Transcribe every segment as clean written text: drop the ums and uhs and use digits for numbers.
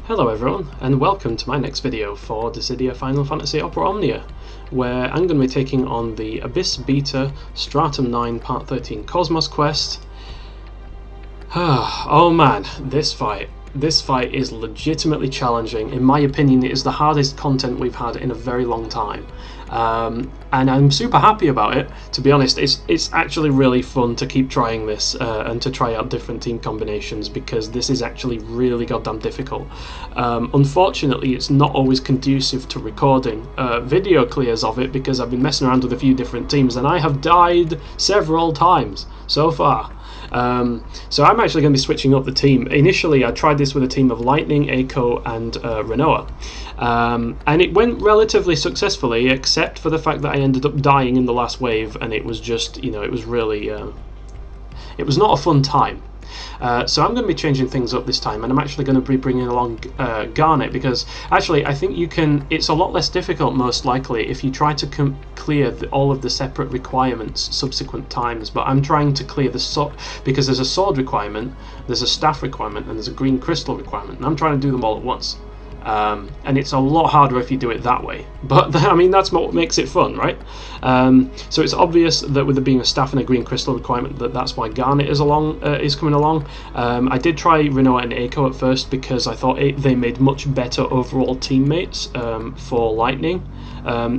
Hello everyone, and welcome to my next video for Dissidia Final Fantasy Opera Omnia, where I'm going to be taking on the Abyss Beta Stratum 9 Part 13 Cosmos quest. Oh man, this fight is legitimately challenging. In my opinion, it is the hardest content we've had in a very long time. And I'm super happy about it. To be honest, it's actually really fun to keep trying this and to try out different team combinations, because this is actually really goddamn difficult. Unfortunately, it's not always conducive to recording video clears of it, because I've been messing around with a few different teams and I have died several times so far. So I'm actually going to be switching up the team. Initially I tried this with a team of Lightning, Echo and Renoa, and it went relatively successfully, except for the fact that I ended up dying in the last wave, and it was just, you know, it was really it was not a fun time. So I'm going to be changing things up this time, and I'm actually going to be bringing along Garnet, because actually I think you can, it's a lot less difficult most likely if you try to clear all of the separate requirements subsequent times. But I'm trying to clear the sword, because there's a sword requirement, there's a staff requirement, and there's a green crystal requirement, and I'm trying to do them all at once. And it's a lot harder if you do it that way, but I mean, that's what makes it fun, right? So it's obvious that with there being a staff and a green crystal requirement, that's why Garnet is coming along. I did try Renoa and Echo at first, because I thought they made much better overall teammates for Lightning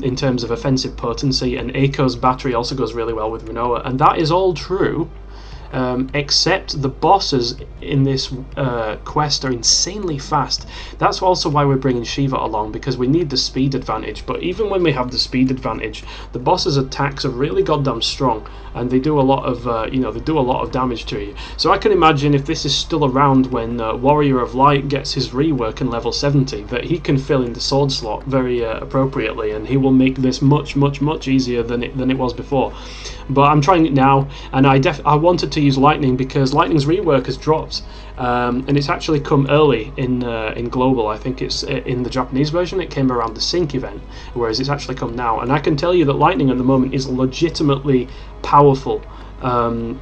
in terms of offensive potency, and Echo's battery also goes really well with Renoa, and that is all true. Except the bosses in this quest are insanely fast. That's also why we're bringing Shiva along, because we need the speed advantage. But even when we have the speed advantage, the bosses' attacks are really goddamn strong, and they do a lot of they do a lot of damage to you. So I can imagine if this is still around when Warrior of Light gets his rework in level 70, that he can fill in the sword slot very appropriately, and he will make this much easier than it was before. But I'm trying it now, and I wanted to use Lightning because Lightning's rework has dropped, and it's actually come early in global. I think it's in the Japanese version. It came around the Sync event, whereas it's actually come now. And I can tell you that Lightning at the moment is a legitimately powerful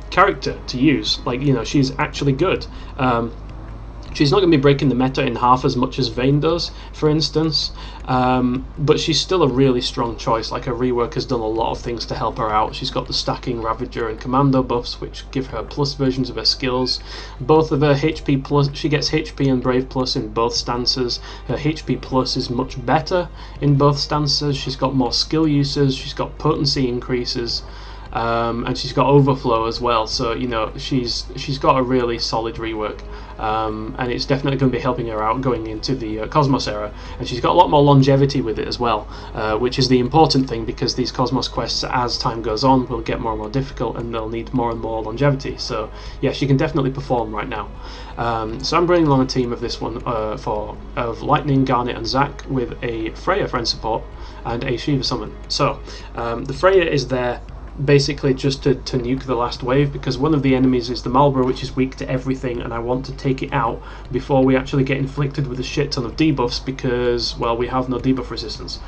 character to use. Like, you know, she's actually good. She's not going to be breaking the meta in half as much as Vayne does, for instance, but she's still a really strong choice. Like, her rework has done a lot of things to help her out. She's got the stacking Ravager and Commando buffs, which give her plus versions of her skills. Both of her HP plus, she gets HP and Brave plus in both stances. Her HP plus is much better in both stances. She's got more skill uses, she's got potency increases, and she's got overflow as well. So, you know, she's got a really solid rework, and it's definitely going to be helping her out going into the Cosmos era. And she's got a lot more longevity with it as well, which is the important thing, because these Cosmos quests, as time goes on, will get more and more difficult, and they'll need more and more longevity. So yeah, she can definitely perform right now. So I'm bringing along a team of this one of Lightning, Garnet and Zack, with a Freya friend support and a Shiva summon. So the Freya is there basically just to nuke the last wave, because one of the enemies is the Marlborough, which is weak to everything, and I want to take it out before we actually get inflicted with a shit ton of debuffs, because, well, we have no debuff resistance.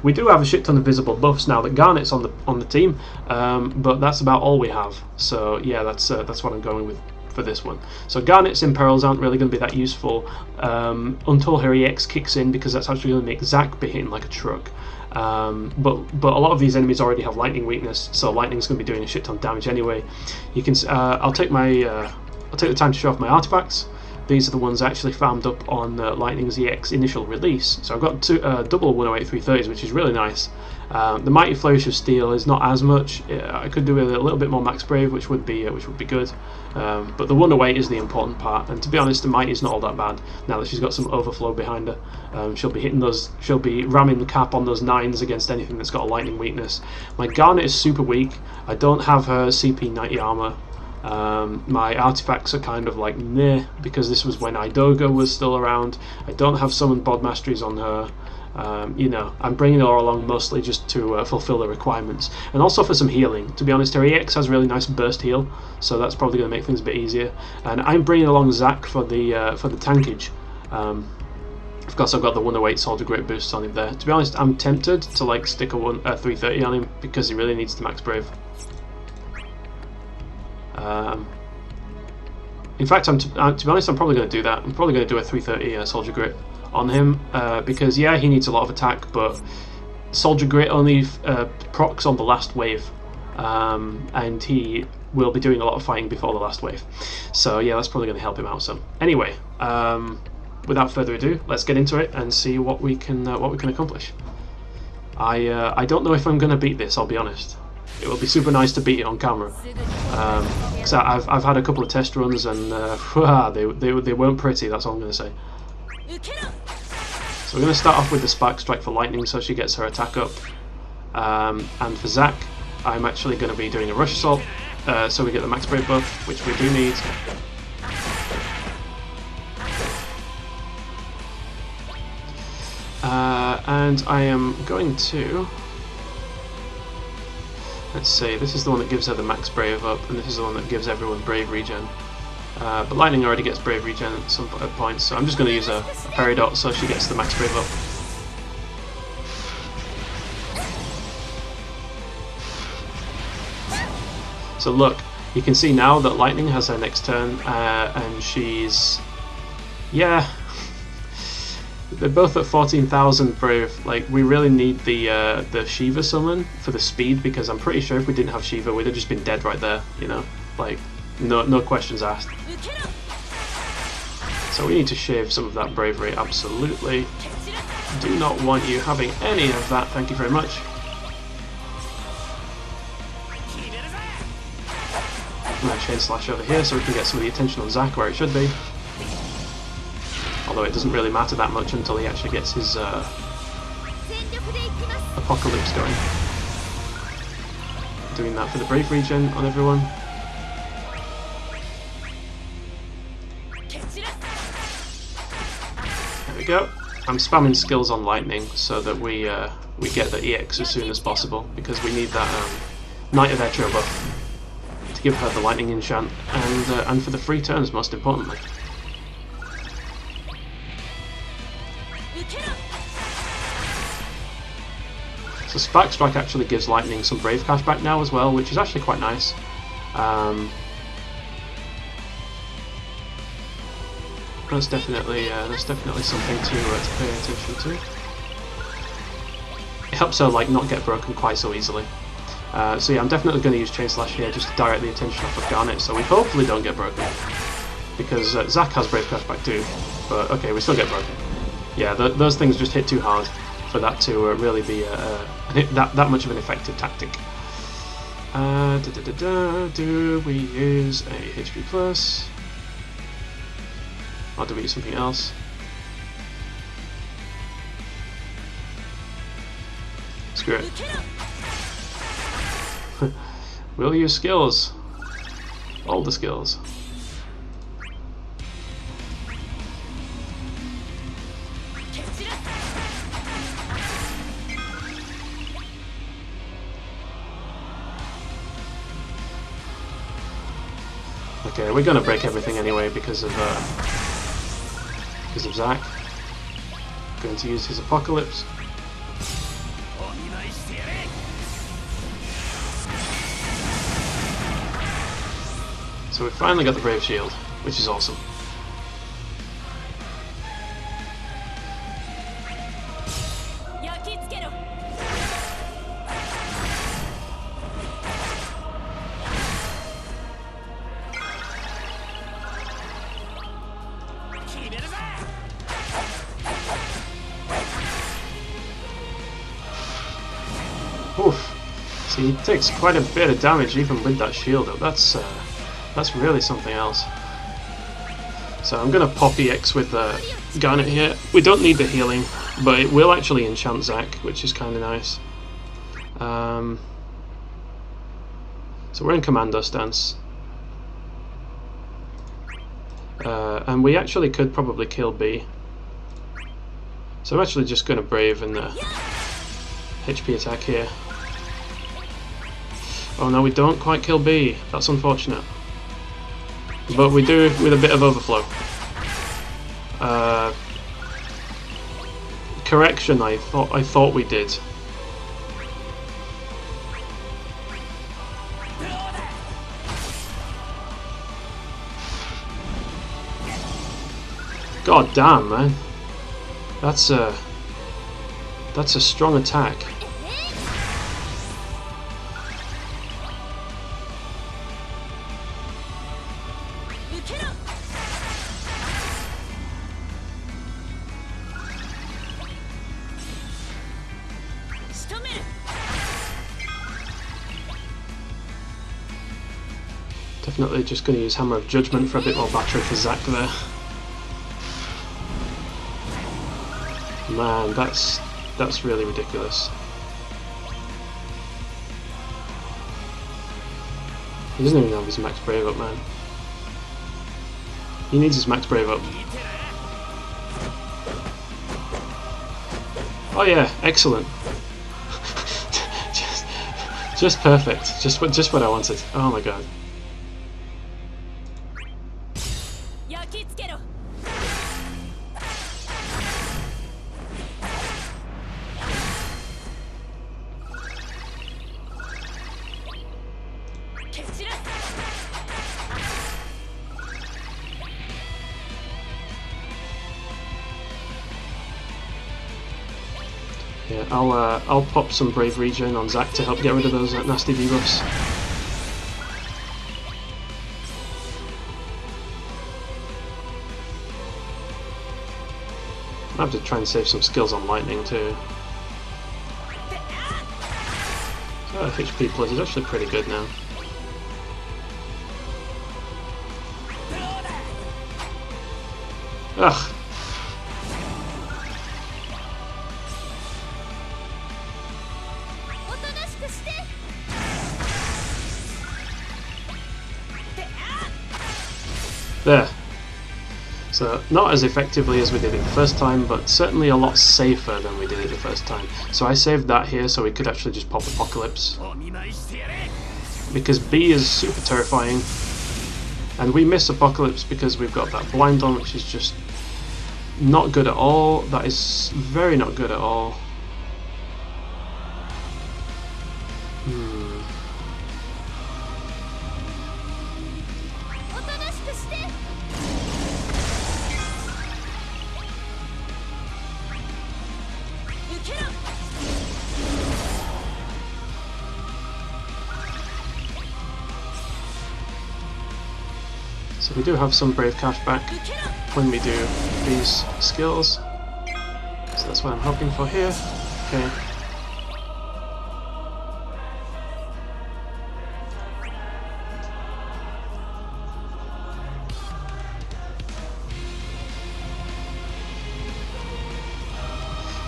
We do have a shit ton of visible buffs now that Garnet's on the team, but that's about all we have. So yeah, that's what I'm going with for this one. So Garnet's imperils aren't really going to be that useful until her EX kicks in, because that's actually going to make Zack be hitting like a truck. But a lot of these enemies already have lightning weakness, so lightning's going to be doing a shit ton of damage anyway. You can I'll take the time to show off my artifacts. These are the ones I actually farmed up on Lightning's EX initial release. So I've got two double 108 330s, which is really nice. The Mighty Flourish of Steel is not as much. I could do with a little bit more Max Brave, which would be good. But the 108 is the important part, and to be honest, the Mighty is not all that bad now that she's got some overflow behind her. She'll be ramming the cap on those 9s against anything that's got a lightning weakness. My Garnet is super weak. I don't have her CP 90 armor. My artifacts are kind of like meh, because this was when Idoga was still around. I don't have Summon Bod Masteries on her. You know, I'm bringing her along mostly just to fulfill the requirements, and also for some healing. To be honest, her EX has really nice burst heal, so that's probably going to make things a bit easier. And I'm bringing along Zack for the tankage. Of course, I've got the 108 Soldier Great boosts on him there. To be honest, I'm tempted to like stick a 330 on him, because he really needs the Max Brave. In fact, to be honest, I'm probably going to do that. I'm probably going to do a 330 Soldier Grit on him, because yeah, he needs a lot of attack, but Soldier Grit only procs on the last wave, and he will be doing a lot of fighting before the last wave. So yeah, that's probably going to help him out some. Anyway, without further ado, let's get into it and see what we can accomplish. I don't know if I'm going to beat this, I'll be honest. It will be super nice to beat it on camera. Because I've had a couple of test runs and they weren't pretty, that's all I'm going to say. So we're going to start off with the Spark Strike for Lightning so she gets her attack up. And for Zack, I'm actually going to be doing a Rush Assault, so we get the Max Brave buff, which we do need. And I am going to... Let's see, this is the one that gives her the Max Brave up, and this is the one that gives everyone Brave regen. But Lightning already gets Brave regen at some points, so I'm just going to use a Peridot so she gets the Max Brave up. So look, you can see now that Lightning has her next turn, and she's... yeah... They're both at 14,000 Brave. Like, we really need the Shiva summon for the speed, because I'm pretty sure if we didn't have Shiva, we'd have just been dead right there, you know? Like, no questions asked. So we need to shave some of that bravery, absolutely. Do not want you having any of that, thank you very much. I'm going to Chain Slash over here so we can get some of the attention on Zack where it should be. Although it doesn't really matter that much until he actually gets his Apocalypse going. Doing that for the Brave regen on everyone. There we go. I'm spamming skills on Lightning so that we get the EX as soon as possible, because we need that Knight of Etro buff to give her the Lightning enchant, and for the free turns most importantly. So Spark Strike actually gives Lightning some Brave cash back now as well, which is actually quite nice. That's definitely something to pay attention to. It helps her like not get broken quite so easily. So yeah, I'm definitely going to use Chain Slash here just to direct the attention off of Garnet, so we hopefully don't get broken. Because Zack has Brave cash back too, but okay, we still get broken. Yeah, those things just hit too hard for that to really be that much of an effective tactic. Do we use a HP plus? Or do we use something else? Screw it. We'll use skills. All the skills. Okay, we're gonna break everything anyway because of Zack. Going to use his Apocalypse. So we finally got the Brave Shield, which is awesome. Oof. See, he takes quite a bit of damage even with that shield up. That's really something else. So I'm going to pop EX with Garnet here. We don't need the healing, but it will actually enchant Zack, which is kind of nice. So we're in Commando stance. And we actually could probably kill B. So I'm actually just going to Brave in the HP attack here. Oh no, we don't quite kill B. That's unfortunate. But we do with a bit of overflow. Correction, I thought we did. God damn, man. That's a strong attack. Definitely just going to use Hammer of Judgment for a bit more battery for Zack there. Man, that's really ridiculous. He doesn't even have his max brave up, man. He needs his max brave up. Oh yeah, excellent. just perfect. Just what I wanted. Oh my god. Yeah, I'll pop some Brave Regen on Zack to help get rid of those nasty debuffs. I have to try and save some skills on Lightning too. So HP plus is actually pretty good now. Ugh. There. So, not as effectively as we did it the first time, but certainly a lot safer than we did it the first time. So I saved that here so we could actually just pop Apocalypse. Because B is super terrifying, and we miss Apocalypse because we've got that blind on, which is just not good at all. That is very not good at all. So we do have some Brave cash back when we do these skills. So that's what I'm hoping for here. Okay.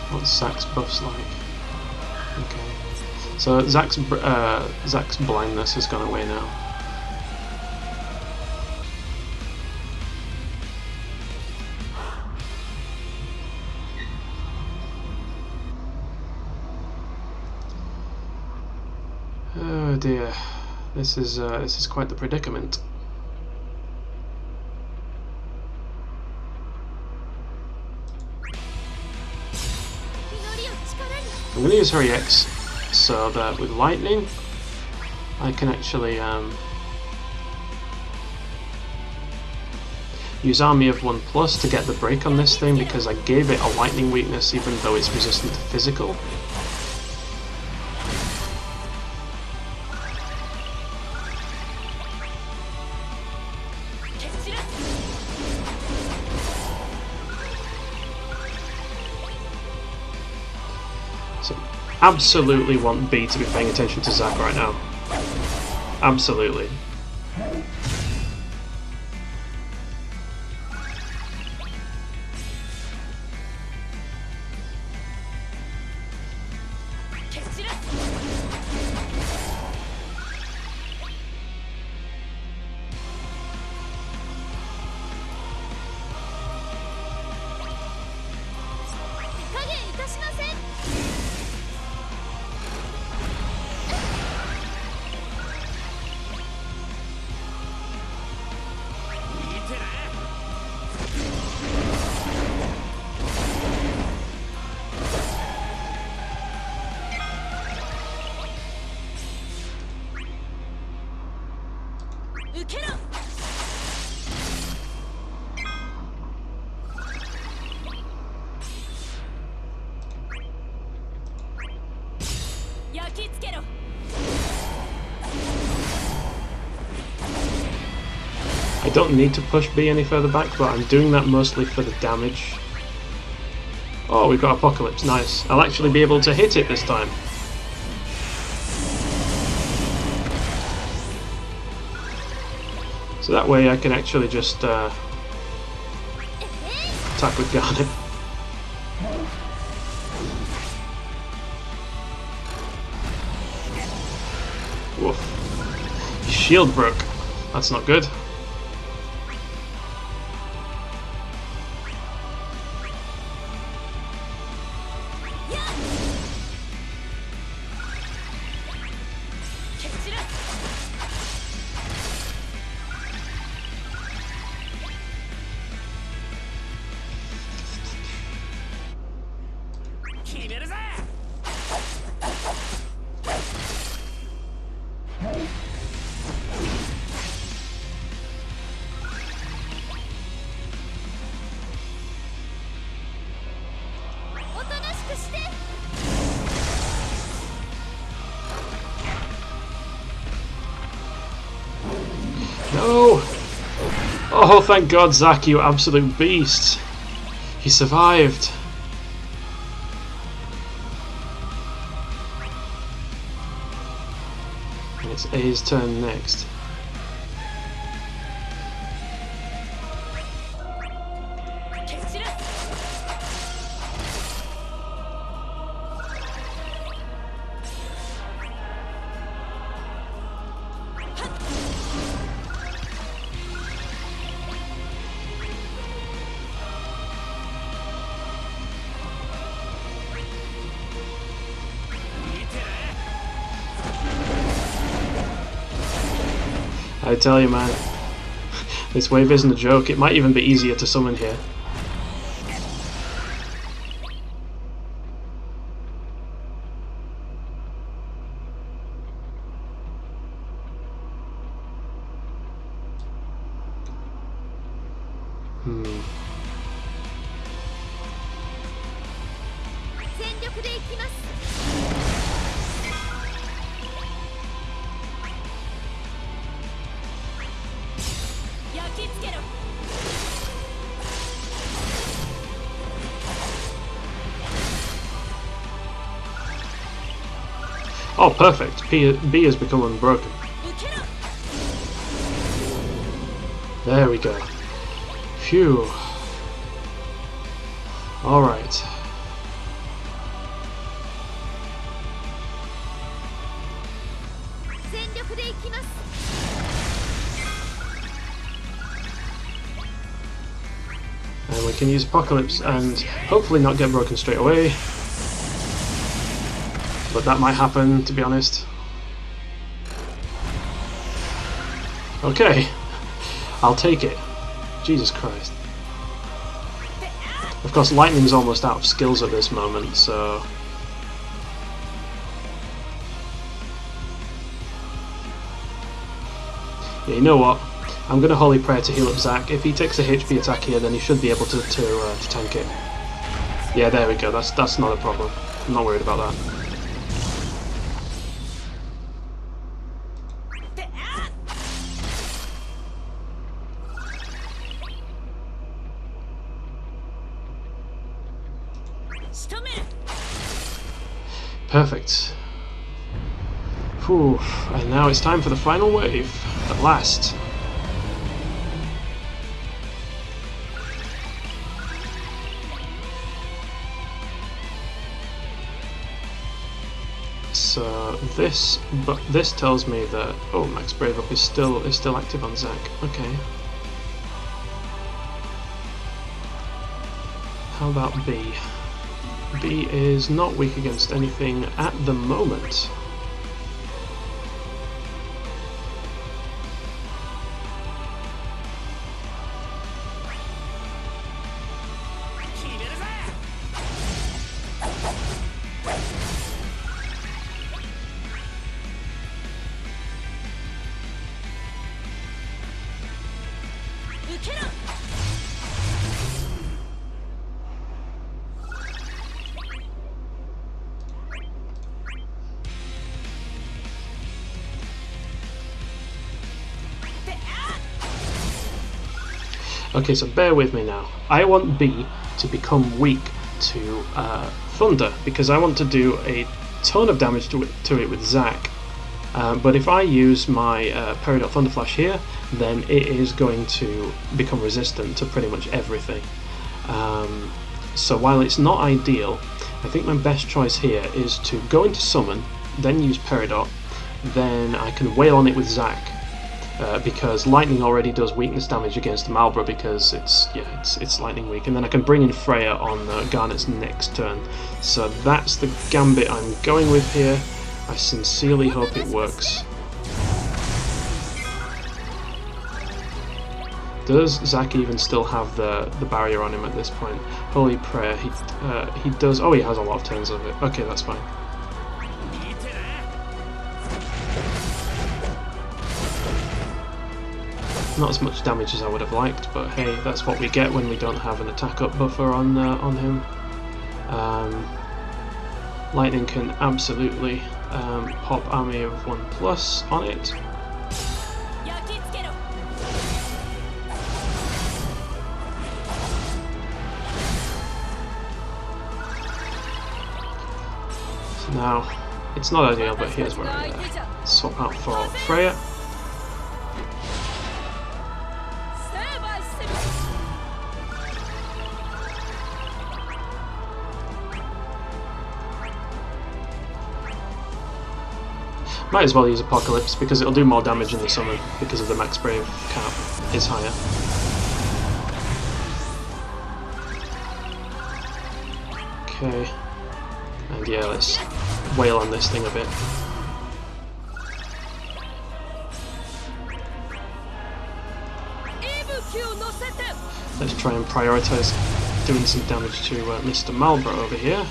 What's Zack's buffs like? Okay. So Zack's blindness has gone away now. Oh dear, this is quite the predicament. I'm going to use her EX so that with lightning I can actually use Army of 1+ to get the break on this thing, because I gave it a lightning weakness even though it's resistant to physical. So, absolutely want B to be paying attention to Zack right now. Absolutely. I don't need to push B any further back, but I'm doing that mostly for the damage. Oh, we've got Apocalypse, nice. I'll actually be able to hit it this time. So that way I can actually just attack with Garnet. Woof. His shield broke. That's not good. No! Oh, thank God, Zack, you absolute beast! He survived! And it's A's turn next. I tell you, man, this wave isn't a joke. It might even be easier to summon here. Oh, perfect. B has become unbroken. There we go. Phew. Alright. And we can use Apocalypse and hopefully not get broken straight away. But that might happen, to be honest. Okay. I'll take it. Jesus Christ. Of course, Lightning's almost out of skills at this moment, so... Yeah, you know what? I'm going to Holy Prayer to heal up Zack. If he takes a HP attack here, then he should be able to tank it. Yeah, there we go. That's not a problem. I'm not worried about that. Perfect. Whew. And now it's time for the final wave. At last. So this tells me that Max Brave Up is still active on Zack. Okay. How about B? B is not weak against anything at the moment. Okay, so bear with me now. I want B to become weak to thunder because I want to do a ton of damage to it with Zack. But if I use my Peridot Thunderflash here, then it is going to become resistant to pretty much everything. So while it's not ideal, I think my best choice here is to go into Summon, then use Peridot, then I can wail on it with Zack. Because lightning already does weakness damage against Malbra because it's lightning weak, and then I can bring in Freya on Garnet's next turn. So that's the gambit I'm going with here. I sincerely hope it works. Does Zack even still have the barrier on him at this point? Holy prayer, he does. Oh, he has a lot of turns of it. Okay, that's fine. Not as much damage as I would have liked, but hey, that's what we get when we don't have an attack up buffer on him. Lightning can absolutely pop army of 1+ on it. So now, it's not ideal, but here's where I swap out for Freya. Might as well use Apocalypse because it'll do more damage in the summon because of the max brave cap is higher. Okay, and yeah, let's wail on this thing a bit. Let's try and prioritise doing some damage to Mr. Malbra over here.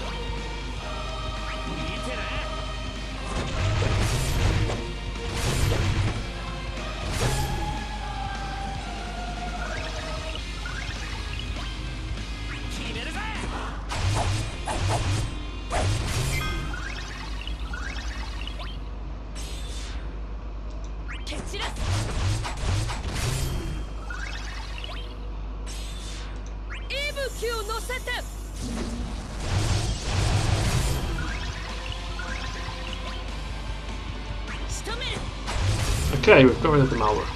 Okay, we've got rid of the Malbra.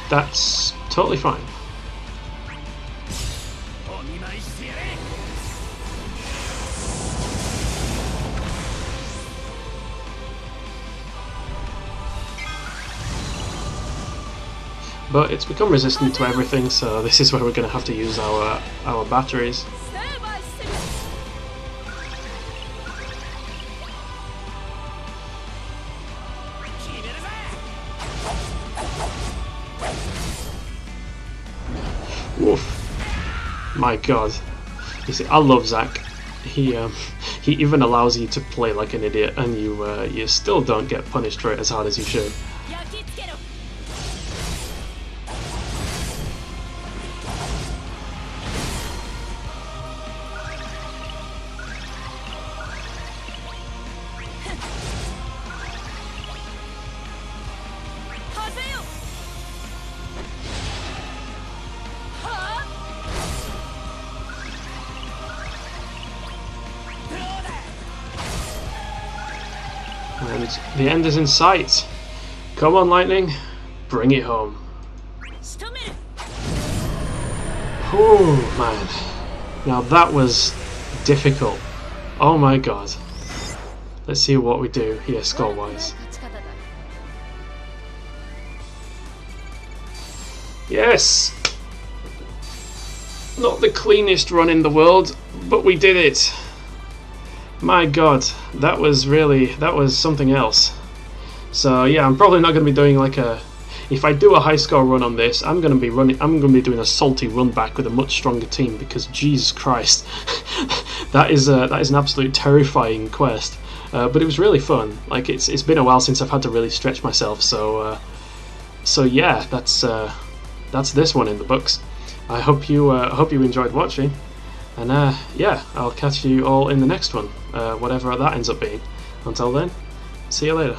That's totally fine. But it's become resistant to everything, so this is where we're going to have to use our batteries. Woof. My god. You see, I love Zack. He even allows you to play like an idiot, and you still don't get punished for it as hard as you should. And the end is in sight. Come on, Lightning, bring it home. Oh man, now that was difficult. Oh my god. Let's see what we do here score-wise. Yes! Not the cleanest run in the world, but we did it. My god, that was something else. So yeah, I'm probably not going to be doing like a... If I do a high score run on this, I'm going to be doing a salty run back with a much stronger team, because Jesus Christ, that is an absolute terrifying quest. But it was really fun. Like it's been a while since I've had to really stretch myself. So yeah, that's this one in the books. I hope you enjoyed watching. And yeah, I'll catch you all in the next one, whatever that ends up being. Until then, see you later.